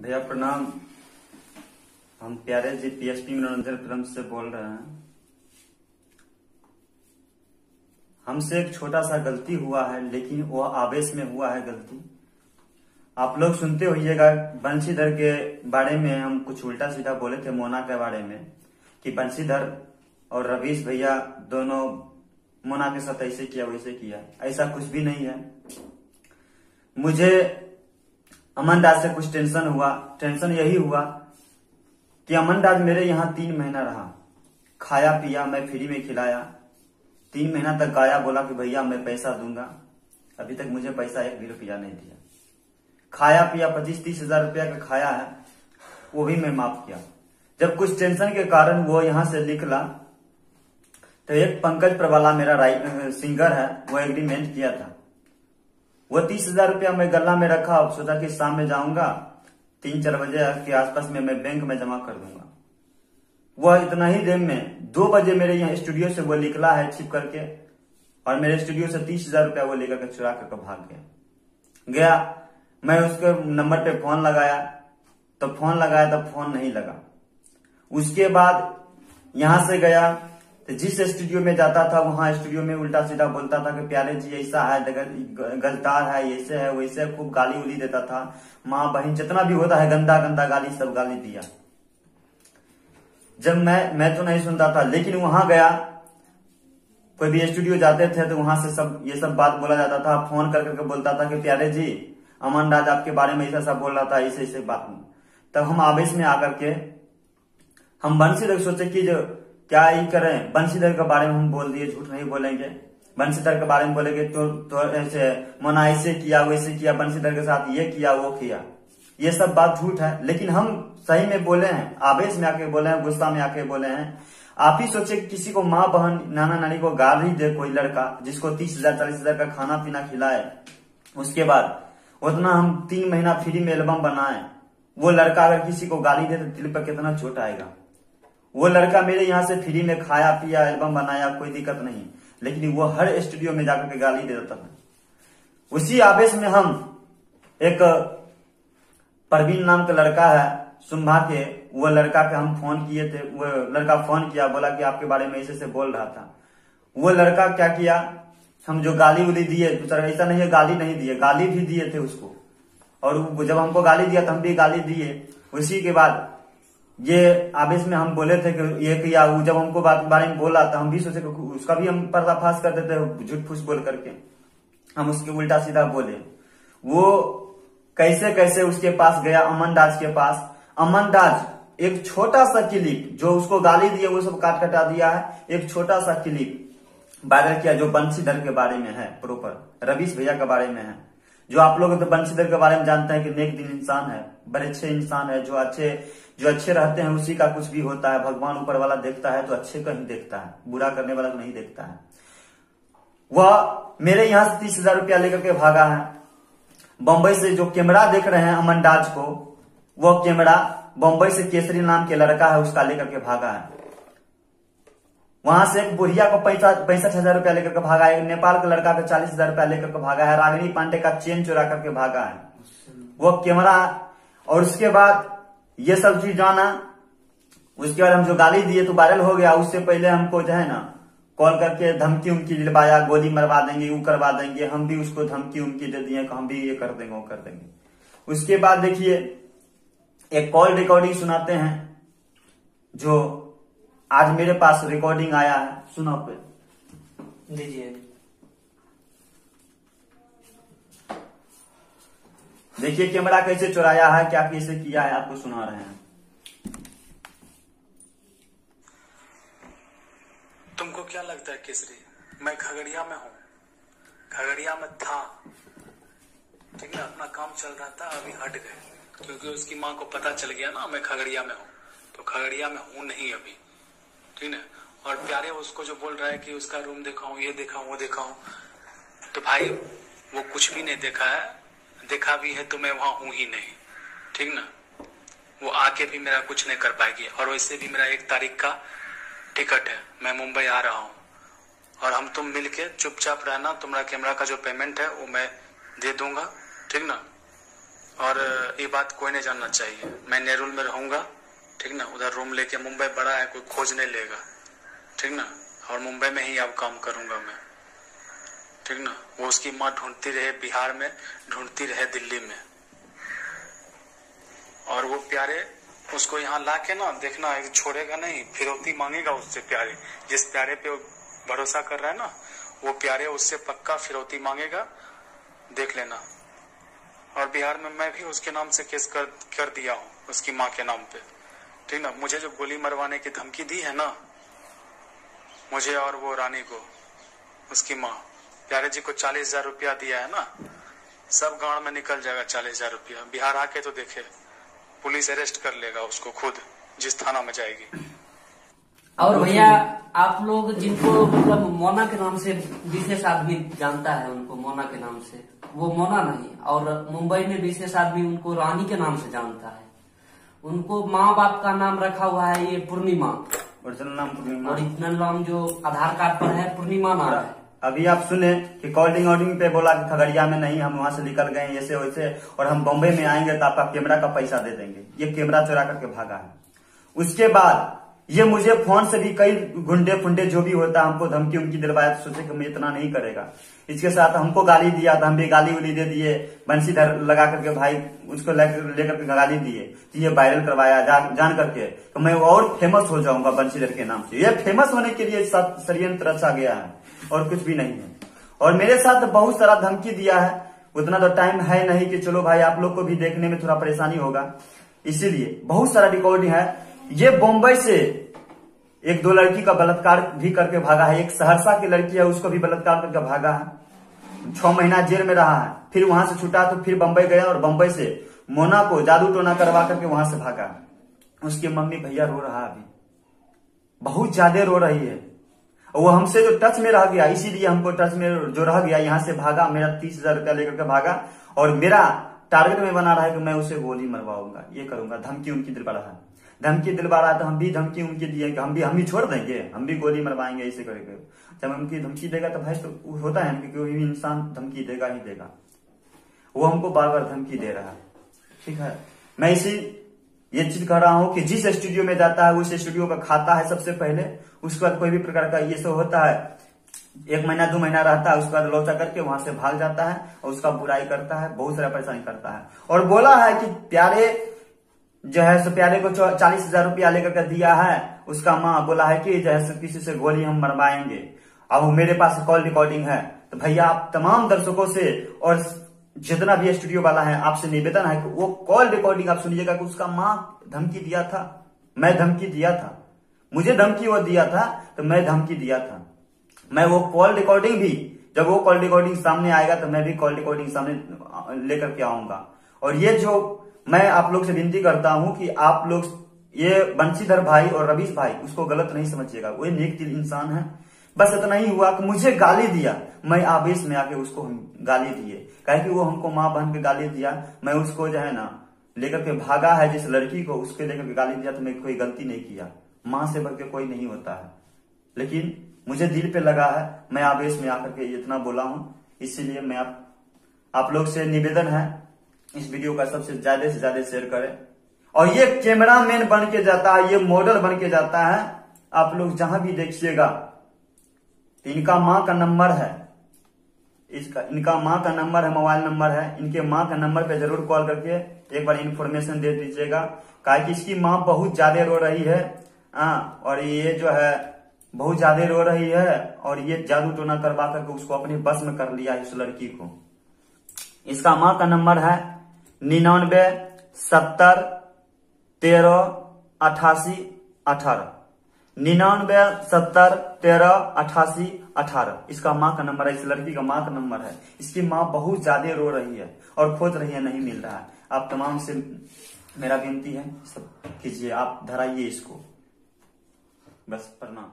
भैया प्रणाम। हम प्यारे जी पीएसपी मनोरंजन फिल्म से बोल रहे हैं। हमसे एक छोटा सा गलती हुआ है, लेकिन वो आवेश में हुआ है गलती। आप लोग सुनते होइएगा बंशीधर के बारे में हम कुछ उल्टा सीधा बोले थे मोना के बारे में कि बंशीधर और रवीश भैया दोनों मोना के साथ ऐसे किया वैसे किया। ऐसा कुछ भी नहीं है। मुझे अमन दास से कुछ टेंशन हुआ। टेंशन यही हुआ कि अमन दास मेरे यहाँ 3 महीना रहा, खाया पिया, मैं फ्री में खिलाया। 3 महीना तक गाया, बोला कि भैया मैं पैसा दूंगा। अभी तक मुझे पैसा 1 भी रुपया नहीं दिया। खाया पिया 25-30 हजार रुपया का खाया है, वो भी मैं माफ किया। जब कुछ टेंशन के कारण वो यहाँ से निकला तो एक पंकज प्रवाला मेरा सिंगर है, वो एग्रीमेंट किया था। वो 30 हजार रुपया मैं गल्ला में रखा, सोचा कि शाम में जाऊंगा 3-4 बजे के आसपास में मैं बैंक में जमा कर दूंगा। वह इतना ही देर में 2 बजे मेरे यहाँ स्टूडियो से वो निकला है छिप करके, और मेरे स्टूडियो से 30 हजार रुपया वो लेकर के चुरा करके भाग गया। मैं उसके नंबर पे फोन लगाया तो फोन नहीं लगा। उसके बाद यहां से गया तो जिस स्टूडियो में जाता था वहां स्टूडियो में उल्टा सीधा बोलता था कि प्यारे जी ऐसा है, गलतार है, ऐसे है वैसे है, खूब गाली उली देता था। माँ बहन जितना भी होता है गंदा गंदा गाली, सब गाली दिया। जब मैं तो नहीं सुनता था, लेकिन वहां गया, कोई भी स्टूडियो जाते थे तो वहां से ये सब बात बोला जाता था। फोन कर करके बोलता था कि प्यारे जी अमन राज आपके बारे में ऐसा सब बोल रहा था, ऐसे बात। तब हम आवेश में आकर के हम बंशीधर सोचे कि जो क्या ही करें, बंशीधर के बारे में हम बोल दिए, झूठ नहीं बोलेंगे। बंशीधर के बारे में बोलेंगे तो ऐसे मोना ऐसे किया वैसे किया, बंशीधर के साथ ये किया वो किया, ये सब बात झूठ है। लेकिन हम सही में बोले हैं, आवेश में आके बोले हैं, गुस्सा में आके बोले हैं। आप ही सोचे कि किसी को माँ बहन नाना नानी को गाली दे कोई लड़का, जिसको 30 हजार 40 हजार का खाना पीना खिलाए, उसके बाद उतना हम 3 महीना फ्री में एल्बम बनाए। वो लड़का अगर किसी को गाली दे तो दिल पर कितना चोट आएगा। वो लड़का मेरे यहाँ से फ्री में खाया पिया, एल्बम बनाया, कोई दिक्कत नहीं, लेकिन वो हर स्टूडियो में जाकर के गाली दे देता था। उसी आवेश में हम एक परवीन नाम का लड़का है सुंभा के, वो लड़का के हम फोन किए थे। वो लड़का फोन किया, बोला कि आपके बारे में ऐसे बोल रहा था। वो लड़का क्या किया, हम जो गाली उली दिए, ऐसा नहीं है गाली नहीं दिए, गाली भी दिए थे उसको। और जब हमको गाली दिया तो हम भी गाली दिए। उसी के बाद ये आवेश में हम बोले थे कि ये किया। वो जब हमको बारे में बोला तो हम भी सोचे कि उसका भी हम पर्दाफाश कर देते, झूठ फूस बोल करके हम उसके उल्टा सीधा बोले। वो कैसे कैसे उसके पास गया, अमन दास के पास। अमन दास एक छोटा सा क्लिप जो उसको गाली दिए वो सब काट कटा दिया है। एक छोटा सा क्लिप वायरल किया जो बंशीधर के बारे में है, प्रॉपर रवीश भैया के बारे में है। जो आप लोग तो बंशीधर के बारे में जानते हैं कि नेक दिल इंसान है, बड़े अच्छे इंसान है। जो अच्छे रहते हैं उसी का कुछ भी होता है। भगवान ऊपर वाला देखता है तो अच्छे का ही देखता है, बुरा करने वाला को नहीं देखता है। वह मेरे यहाँ से 30 हजार रुपया लेकर के भागा है। बम्बई से जो कैमरा देख रहे हैं अमन दास को, वह कैमरा बम्बई से केसरी नाम के लड़का है, उसका लेकर के भागा है। वहां से एक बुढ़िया को 65 हजार रुपया लेकर के भागा है। नेपाल के लड़का को 40 हजार रुपया लेकर के भागा है। रागिनी पांडे का चेन चुरा करके भागा है वो कैमरा। और उसके बाद ये सब चीज जाना, उसके बाद हम जो गाली दिए तो वायरल हो गया। उससे पहले हमको जो है ना कॉल करके धमकी उमकी दिलवाया, गोली मरवा देंगे, वो करवा देंगे। हम भी उसको धमकी उमकी दे दिए कि हम भी ये कर देंगे वो कर देंगे। उसके बाद देखिए एक कॉल रिकॉर्डिंग सुनाते हैं जो आज मेरे पास रिकॉर्डिंग आया है, सुनो पे दीजिए। देखिए कैमरा कैसे चुराया है, क्या कैसे किया है, आपको सुना रहे हैं। तुमको क्या लगता है केसरी, मैं खगड़िया में हूँ, खगड़िया में था, ठीक है, अपना काम चल रहा था, अभी हट गए क्योंकि उसकी माँ को पता चल गया ना मैं खगड़िया में हूँ। तो खगड़िया में हूँ नहीं अभी, ठीक है। और प्यारे उसको जो बोल रहा है कि उसका रूम दिखाऊं, ये दिखाऊं, वो दिखाऊं, तो भाई वो कुछ भी नहीं देखा है। देखा भी है तो मैं वहां हूं ही नहीं, ठीक ना। वो आके भी मेरा कुछ नहीं कर पाएगी। और वैसे भी मेरा 1 तारीख का टिकट है, मैं मुंबई आ रहा हूं। और हम तुम मिलके चुपचाप रहना, तुम्हारा कैमरा का जो पेमेंट है वो मैं दे दूंगा, ठीक ना। और ये बात कोई नहीं जानना चाहिए। मैं नेरुल में रहूंगा, ठीक ना। उधर रूम लेके, मुंबई बड़ा है, कोई खोज नहीं लेगा, ठीक ना। और मुंबई में ही अब काम करूंगा मैं, ठीक ना। वो उसकी माँ ढूंढती रहे बिहार में, ढूंढती रहे दिल्ली में, और वो प्यारे उसको यहाँ ला के ना देखना, एक छोड़ेगा नहीं, फिरौती मांगेगा उससे। प्यारे जिस प्यारे पे भरोसा कर रहा है ना, वो प्यारे उससे पक्का फिरौती मांगेगा, देख लेना। और बिहार में मैं भी उसके नाम से केस कर दिया हूँ, उसकी माँ के नाम पे, ठीक ना। मुझे जो गोली मरवाने की धमकी दी है ना, मुझे और वो रानी को, उसकी माँ, प्यारे जी को 40,000 रुपया दिया है ना, सब गांव में निकल जाएगा 40,000 रुपया। बिहार आके तो देखे, पुलिस अरेस्ट कर लेगा उसको खुद, जिस थाना में जाएगी। और भैया आप लोग जिनको मतलब मोना के नाम से विशेष आदमी जानता है, उनको मोना के नाम से, वो मोना नहीं, और मुंबई में विशेष आदमी उनको रानी के नाम से जानता है। उनको माँ बाप का नाम रखा हुआ है ये पूर्णिमा, ओरिजिनल नाम पूर्णिमा, ओरिजिनल नाम जो आधार कार्ड पर है पूर्णिमा नाम है। अभी आप सुने कि कॉलिंग पे बोला कि खगड़िया में नहीं, हम वहां से निकल गए ऐसे वैसे, और हम बॉम्बे में आएंगे तो आपका कैमरा का पैसा दे देंगे। ये कैमरा चुरा करके भागा है। उसके बाद ये मुझे फोन से भी कई गुंडे फुंडे जो भी होता है हमको धमकी उमकी दिलवाया, तो सोचे कि मैं इतना नहीं करेगा। इसके साथ हमको गाली दिया था, हम भी गाली उली दे दिए, बंशीधर लगा करके भाई उसको लेकर के गाली दिए, तो ये वायरल करवाया जान करके, तो मैं और फेमस हो जाऊंगा बंशीधर के नाम से। ये फेमस होने के लिए षड्यंत्र रचा गया है और कुछ भी नहीं है। और मेरे साथ बहुत सारा धमकी दिया है, उतना तो टाइम है नहीं कि चलो भाई आप लोग को भी देखने में थोड़ा परेशानी होगा, इसीलिए बहुत सारा रिकॉर्डिंग है। ये बॉम्बे से एक दो लड़की का बलात्कार भी करके भागा है, एक सहरसा की लड़की है उसको भी बलात्कार करके भागा है, 6 महीना जेल में रहा है, फिर वहां से छूटा तो फिर बंबई गया और बंबई से मोना को जादू टोना करवा करके वहां से भागा। उसकी मम्मी भैया रो रहा है, अभी बहुत ज्यादा रो रही है। वो हमसे जो टच में रह गया, इसीलिए हमको टच में जो रह गया यहाँ से भागा, मेरा 30,000 रुपया लेकर के भागा, और मेरा टारगेट में बना रहा है कि मैं उसे गोली मरवाऊंगा, ये करूंगा, धमकी उनकी दिलवा रहा है। धमकी दिलवा रहा है तो हम भी धमकी उनकी दिए कि हम भी छोड़ देंगे, हम भी गोली मरवाएंगे, ऐसे करके। जब उनकी धमकी देगा तो भाई तो होता है कि कोई भी इंसान धमकी देगा ही देगा। वो हमको बार बार धमकी दे रहा है, ठीक है। मैं ये चीज कह रहा हूँ कि जिस स्टूडियो में जाता है उस स्टूडियो का खाता है सबसे पहले, उसके बाद कोई भी प्रकार का ये सब होता है, 1 महीना 2 महीना रहता है, उसके बाद लौटा करके वहां से भाग जाता है और उसका बुराई करता है, बहुत सारा परेशानी करता है। और बोला है कि प्यारे जो है सो प्यारे को 40,000 रुपया लेकर के दिया है, उसका माँ बोला है कि जो है सो किसी से गोली हम मरवाएंगे। अब मेरे पास कॉल रिकॉर्डिंग है, तो भैया आप तमाम दर्शकों से और जितना भी स्टूडियो वाला है आपसे निवेदन है कि वो कॉल रिकॉर्डिंग आप सुनिएगा कि उसका माँ धमकी दिया था, मैं धमकी दिया था, मुझे धमकी वो दिया था तो मैं धमकी दिया था। मैं वो कॉल रिकॉर्डिंग भी, जब वो कॉल रिकॉर्डिंग सामने आएगा तो मैं भी कॉल रिकॉर्डिंग सामने लेकर के आऊंगा। और ये जो मैं आप लोग से विनती करता हूं कि आप लोग ये बंशीधर भाई और रवीश भाई उसको गलत नहीं समझिएगा, वो नेक दिल इंसान है। बस इतना ही हुआ कि मुझे गाली दिया, मैं आवेश में आके उसको गाली दिए, कहे कि वो हमको माँ बहन के गाली दिया, मैं उसको जो है ना लेकर के भागा है, जिस लड़की को उसके लेकर के गाली दिया, तो मैं कोई गलती नहीं किया, माँ से बढ़ के कोई नहीं होता है। लेकिन मुझे दिल पे लगा है, मैं आवेश में आकर के इतना बोला हूं, इसीलिए मैं आप लोग से निवेदन है इस वीडियो का सबसे ज्यादा से ज्यादा शेयर करें। और ये कैमरामैन बन के जाता है, ये मॉडल बन के जाता है, आप लोग जहां भी देखिएगा। इनका माँ का नंबर है, इनका माँ का नंबर है, मोबाइल नंबर है, इनके माँ का नंबर पे जरूर कॉल करके एक बार इन्फॉर्मेशन दे दीजिएगा, काहे कि इसकी माँ बहुत ज्यादा रो रही है। और ये जो है बहुत ज्यादा रो रही है, और ये जादू टोना करवा करके उसको अपने बस में कर लिया इस लड़की को। इसका माँ का नंबर है 99 70 13 88 18, 99 70 13 88 18 इसका माँ का नंबर है, इस लड़की का माँ का नंबर है। इसकी माँ बहुत ज्यादा रो रही है और खोज रही है, नहीं मिल रहा है। आप तमाम से मेरा विनती है, सब कीजिए, आप धराइए इसको, बस। प्रणाम।